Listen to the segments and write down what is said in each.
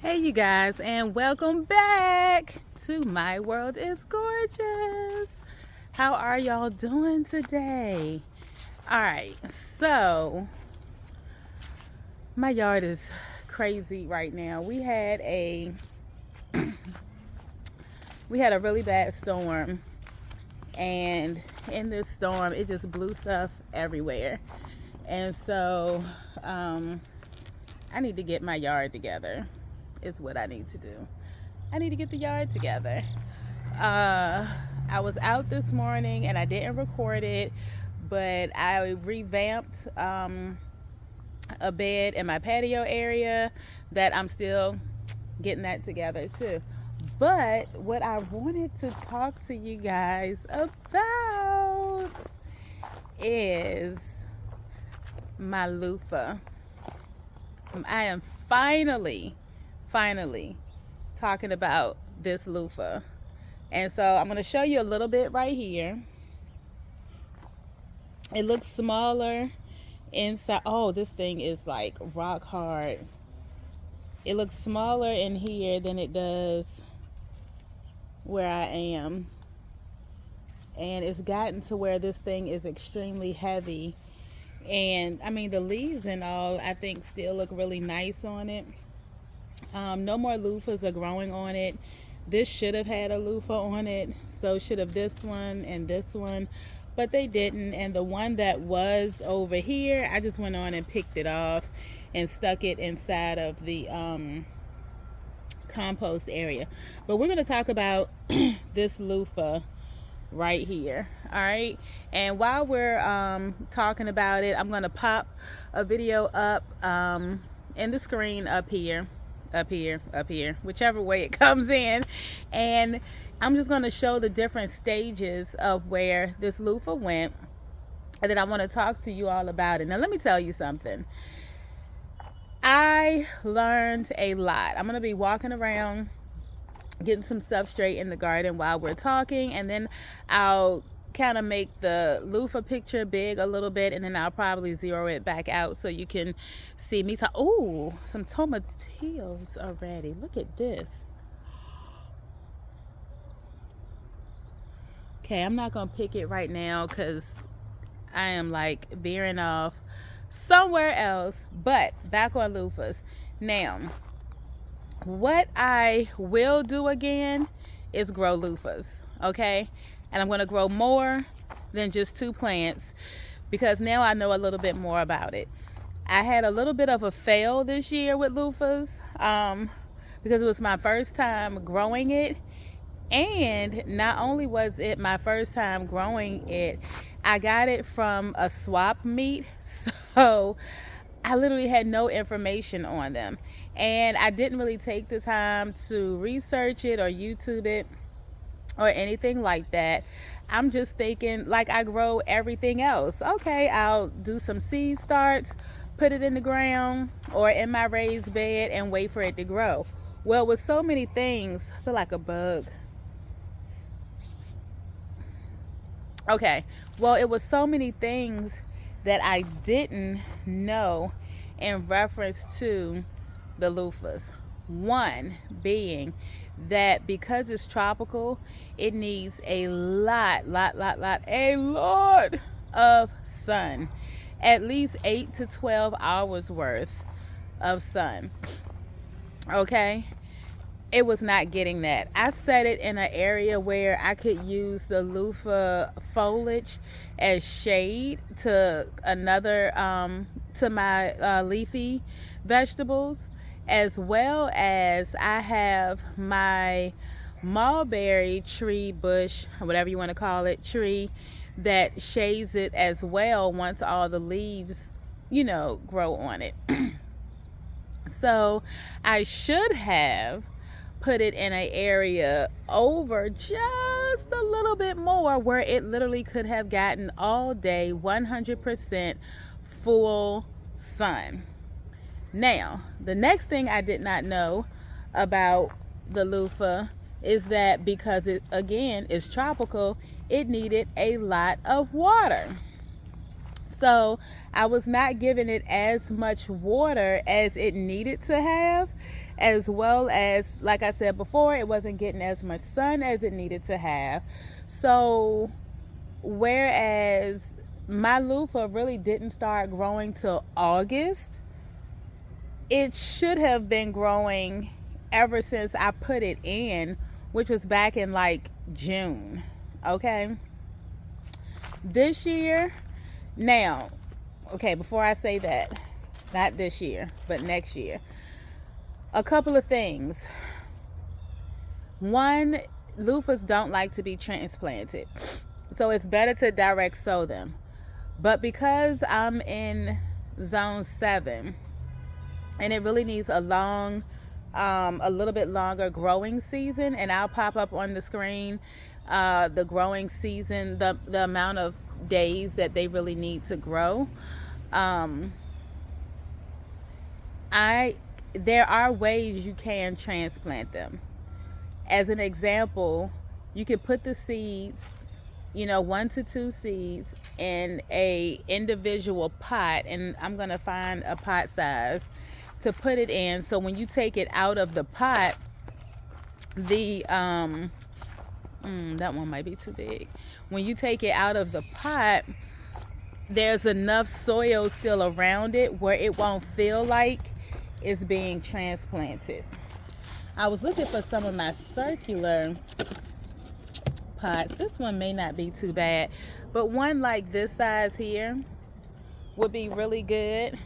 Hey you guys, and welcome back to My World is Gorgeous. How are y'all doing today? Alright, so my yard is crazy right now. We had a really bad storm, and in this storm it just blew stuff everywhere. And so I need to get my yard together. Is what I need to do. I need to get the yard together. I was out this morning and I didn't record it, but I revamped a bed in my patio area that I'm still getting that together too. But what I wanted to talk to you guys about is my loofah. I am finally talking about this loofah. And so I'm going to show you a little bit right here. It looks smaller inside. Oh, this thing is like rock hard. It looks smaller in here than it does where I am. And it's gotten to where this thing is extremely heavy. And I mean, the leaves and all, I think, still look really nice on it. No more loofahs are growing on it. This should have had a loofah on it, so should have this one and this one, but they didn't. And the one that was over here, I just went on and picked it off and stuck it inside of the compost area. But we're going to talk about this loofah right here. All right, and while we're talking about it, I'm going to pop a video up in the screen up here, whichever way it comes in, and I'm just going to show the different stages of where this loofah went, and then I want to talk to you all about it. Now let me tell you something. I learned a lot. I'm going to be walking around getting some stuff straight in the garden while we're talking, and then I'll kind of make the loofah picture big a little bit, and then I'll probably zero it back out so you can see me talk. Oh, some tomatillos already. Look at this. Okay, I'm not gonna pick it right now because I am like veering off somewhere else. But back on loofahs. Now, what I will do again is grow loofahs, okay? And I'm going to grow more than just 2 plants because now I know a little bit more about it. I had a little bit of a fail this year with loofahs because it was my first time growing it. And not only was it my first time growing it, I got it from a swap meet. So I literally had no information on them. And I didn't really take the time to research it or YouTube it or anything like that. I'm just thinking like I grow everything else. Okay, I'll do some seed starts, put it in the ground or in my raised bed and wait for it to grow. Well, with so many things, I feel like a bug. Okay, well, it was so many things that I didn't know in reference to the loofahs. One being that because it's tropical, it needs a lot of sun, at least 8 to 12 hours worth of sun. Okay, it was not getting that. I set it in an area where I could use the loofah foliage as shade to another to my leafy vegetables, as well as I have my mulberry tree, bush, whatever you want to call it, tree that shades it as well once all the leaves, grow on it. So I should have put it in an area over just a little bit more where it literally could have gotten all day 100% full sun. Now, the next thing I did not know about the loofah is that because it, again, is tropical, it needed a lot of water. So I was not giving it as much water as it needed to have. as well as, like I said before, it wasn't getting as much sun as it needed to have. So whereas my loofah really didn't start growing till August, it should have been growing ever since I put it in, which was back in like June. Okay. This year, now, okay, before I say that, not this year, but next year, a couple of things. One, loofahs don't like to be transplanted, so it's better to direct sow them. But because I'm in zone 7 and it really needs a little bit longer growing season, and I'll pop up on the screen the growing season, the amount of days that they really need to grow. There are ways you can transplant them. As an example, you could put the seeds, 1 to 2 seeds in a individual pot, and I'm gonna find a pot size to put it in. So when you take it out of the pot, that one might be too big. When you take it out of the pot, there's enough soil still around it where it won't feel like it's being transplanted. I was looking for some of my circular pots. This one may not be too bad, but one like this size here would be really good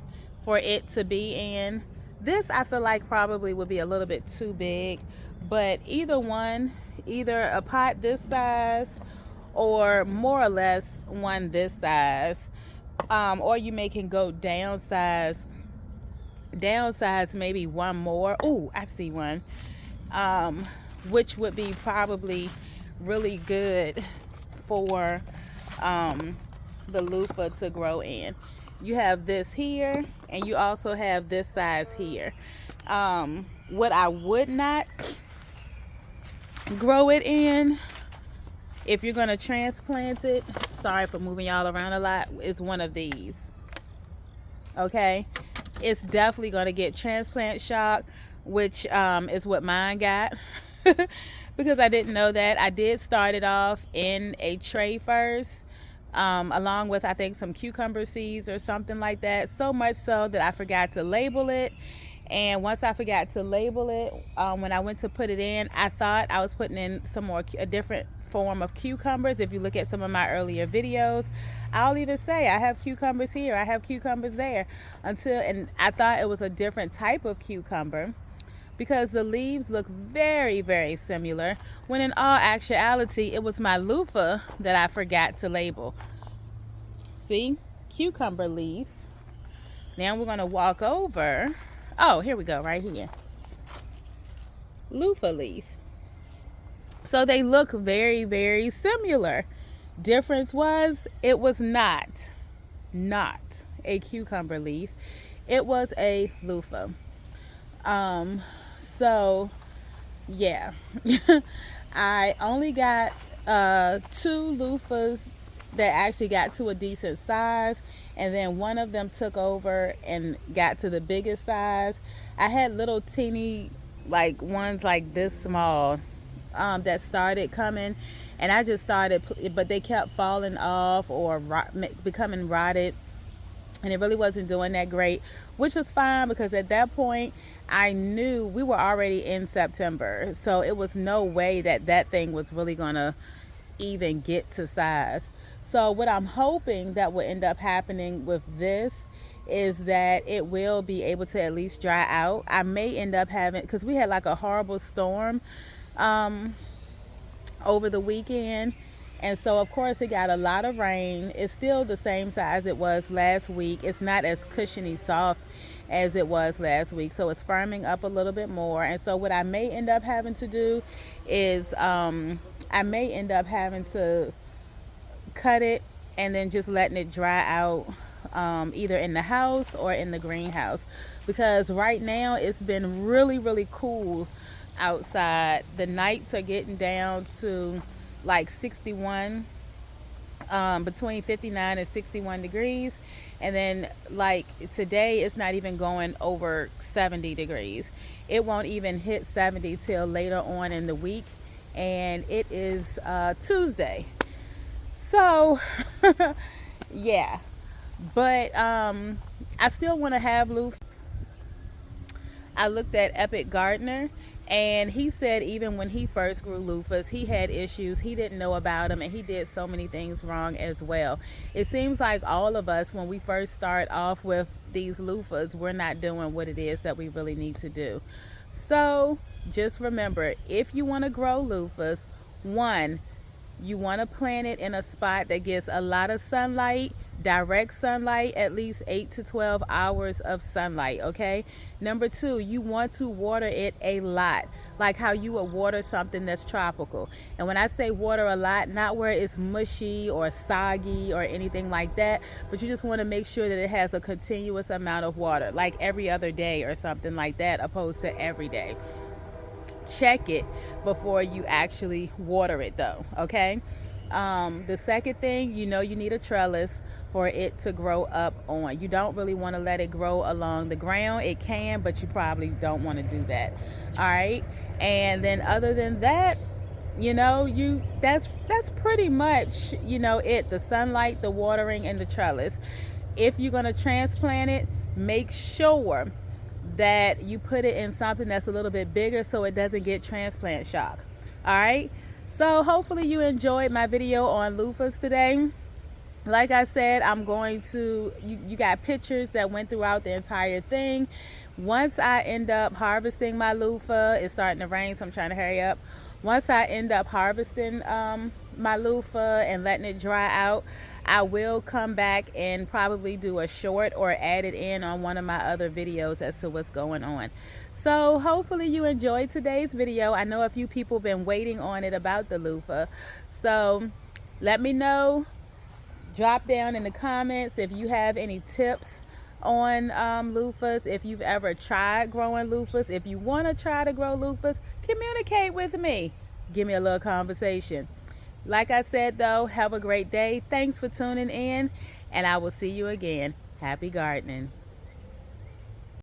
for it to be in. This I feel like probably would be a little bit too big, but either a pot this size or more or less one this size, or you can go downsize maybe one more. Oh, I see one, which would be probably really good for the loofah to grow in. You have this here, and you also have this size here. What I would not grow it in, if you're going to transplant it, sorry for moving y'all around a lot, is one of these. Okay, it's definitely going to get transplant shock, which is what mine got. Because I didn't know that. I did start it off in a tray first, along with I think some cucumber seeds or something like that, so much so that I forgot to label it. And once I forgot to label it, when I went to put it in, I thought I was putting in a different form of cucumbers. If you look at some of my earlier videos, I'll even say I have cucumbers here, I have cucumbers there, and I thought it was a different type of cucumber because the leaves look very, very similar, when in all actuality it was my loofah that I forgot to label. See, cucumber leaf. Now we're going to walk over. Oh, here we go, right here. Luffah leaf. So they look very, very similar. Difference was, it was not a cucumber leaf. It was a loofah. So yeah. I only got 2 loofahs that actually got to a decent size, and then one of them took over and got to the biggest size. I had little teeny ones like this small that started coming, and I just started, but they kept falling off or becoming rotted, and it really wasn't doing that great, which was fine because at that point I knew we were already in September, so it was no way that thing was really gonna even get to size. So what I'm hoping that will end up happening with this is that it will be able to at least dry out. I may end up having, because we had like a horrible storm over the weekend, and so of course it got a lot of rain. It's still the same size it was last week. It's not as cushiony soft as it was last week, so it's firming up a little bit more. And so what I may end up having to do is I may end up having to cut it and then just letting it dry out, either in the house or in the greenhouse, because right now it's been really, really cool outside. The nights are getting down to like 61, between 59 and 61 degrees, And then like today, it's not even going over 70 degrees. It won't even hit 70 till later on in the week. And it is Tuesday. So, yeah. But I still want to have Luffah. I looked at Epic Gardener, and he said even when he first grew loofahs, he had issues. He didn't know about them, and he did so many things wrong as well. It seems like all of us, when we first start off with these loofahs, we're not doing what it is that we really need to do. So just remember, if you want to grow loofahs, one, you want to plant it in a spot that gets a lot of sunlight, direct sunlight, at least 8 to 12 hours of sunlight, okay? Number two, you want to water it a lot, like how you would water something that's tropical. And when I say water a lot, not where it's mushy or soggy or anything like that, but you just want to make sure that it has a continuous amount of water, like every other day or something like that, opposed to every day. Check it before you actually water it though, okay? The second thing, you know, you need a trellis for it to grow up on. You don't really want to let it grow along the ground. It can, but you probably don't want to do that. All right. And then other than that, you know, that's pretty much, you know, it, the sunlight, the watering, and the trellis. If you're going to transplant it, make sure that you put it in something that's a little bit bigger so it doesn't get transplant shock. All right. So hopefully you enjoyed my video on loofahs today. Like I said, I'm going to, you got pictures that went throughout the entire thing. Once I end up harvesting my loofah, it's starting to rain, so I'm trying to hurry up. Once I end up harvesting my loofah and letting it dry out, I will come back and probably do a short or add it in on one of my other videos as to what's going on. So hopefully you enjoyed today's video. I know a few people have been waiting on it about the loofah. So let me know. Drop down in the comments if you have any tips on loofahs, if you've ever tried growing loofahs. If you want to try to grow loofahs, communicate with me. Give me a little conversation. Like I said though, have a great day. Thanks for tuning in, and I will see you again. Happy gardening.